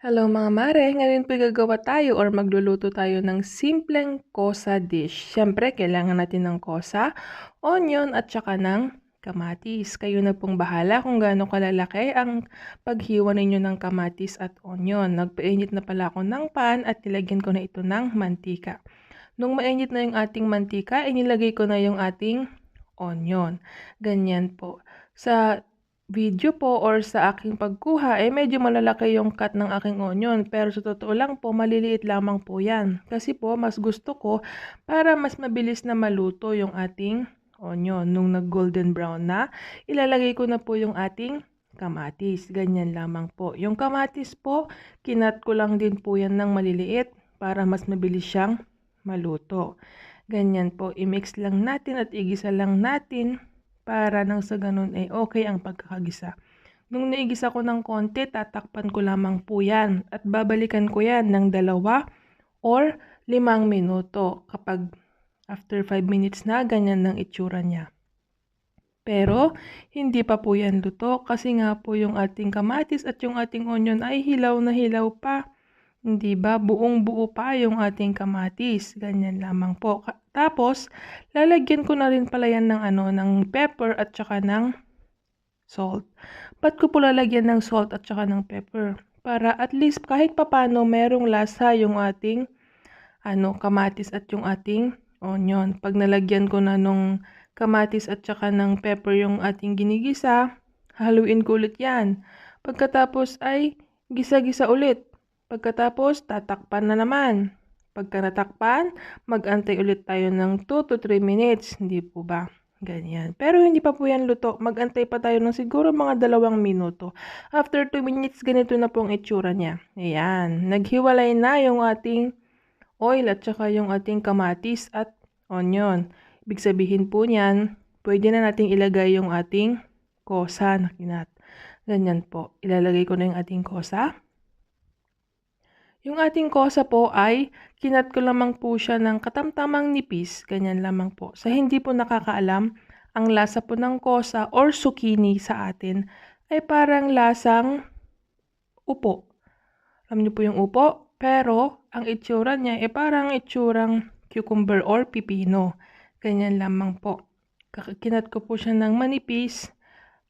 Hello mga mare, ngayon po gagawa tayo or magluluto tayo ng simpleng kosa dish. Siyempre, kailangan natin ng kosa, onion at saka ng kamatis. Kayo na pong bahala kung gaano kalalaki ang paghiwa ninyo ng kamatis at onion. Nagpainit na pala ako ng pan at nilagyan ko na ito ng mantika. Nung mainit na yung ating mantika, inilagay ko na yung ating onion. Ganyan po. Sa video po or sa aking pagkuha, medyo malalaki yung cut ng aking onion. Pero sa totoo lang po, maliliit lamang po yan. Kasi po, mas gusto ko para mas mabilis na maluto yung ating onion. Nung nag-golden brown na, ilalagay ko na po yung ating kamatis. Ganyan lamang po. Yung kamatis po, kinat ko lang din po yan ng maliliit para mas mabilis siyang maluto. Ganyan po, i-mix lang natin at igisa lang natin para nang sa ganun ay okay ang pagkakagisa. Nung naigisa ko ng konti, tatakpan ko lamang po yan at babalikan ko yan ng 2 or 5 minuto. Kapag after 5 minutes na, ganyan ng itsura niya. Pero, hindi pa po yan luto kasi nga po yung ating kamatis at yung ating onion ay hilaw na hilaw pa. Hindi ba? Buong-buo pa yung ating kamatis. Ganyan lamang po. Tapos, lalagyan ko na rin pala yan ng pepper at saka ng salt. Ba't ko po lalagyan ng salt at saka ng pepper? Para at least kahit papano merong lasa yung ating kamatis at yung ating onion. Pag nalagyan ko na nung kamatis at saka ng pepper yung ating ginigisa, haluin ko ulit yan. Pagkatapos ay gisa-gisa ulit. Pagkatapos, tatakpan na naman. Pagka natakpan, mag-antay ulit tayo ng 2 to 3 minutes. Hindi po ba? Ganyan. Pero hindi pa po yan luto. Mag-antay pa tayo ng siguro mga 2 minuto. After 2 minutes, ganito na po ang itsura niya. Ayan. Naghiwalay na yung ating oil at saka yung ating kamatis at onion. Ibig sabihin po niyan, pwede na nating ilagay yung ating kosa na kinat. Ganyan po. Ilalagay ko na yung ating kosa. Yung ating kosa po ay kinat ko lamang po siya ng katamtamang nipis, ganyan lamang po. Sa hindi po nakakaalam, ang lasa po ng kosa or zucchini sa atin ay parang lasang upo. Alam niyo po yung upo, pero ang itsura niya ay parang itsurang cucumber or pipino. Ganyan lamang po. Kinat ko po siya ng manipis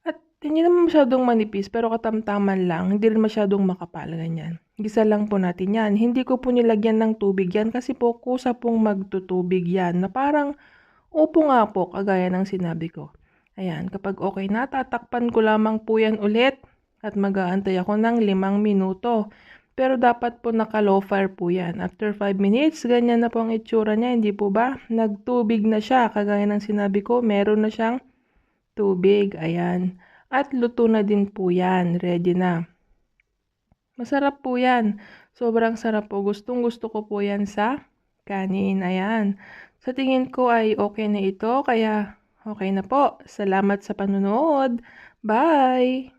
at hindi naman masyadong manipis pero katamtaman lang. Hindi rin masyadong makapal, ganyan. Gisa lang po natin yan. Hindi ko po nilagyan ng tubig yan kasi po kusa pong magtutubig yan na parang upo nga po kagaya ng sinabi ko. Ayan, kapag okay na, tatakpan ko lamang po yan ulit at mag-aantay ako ng 5 minuto. Pero dapat po naka-low fire po yan. After 5 minutes, ganyan na po ang itsura niya, hindi po ba? Nagtubig na siya, kagaya ng sinabi ko, meron na siyang tubig. Ayan. At luto na din po yan, ready na. Masarap po yan. Sobrang sarap po. Gustong-gusto ko po yan sa kanin. Ayan. Sa tingin ko ay okay na ito. Kaya okay na po. Salamat sa panonood. Bye!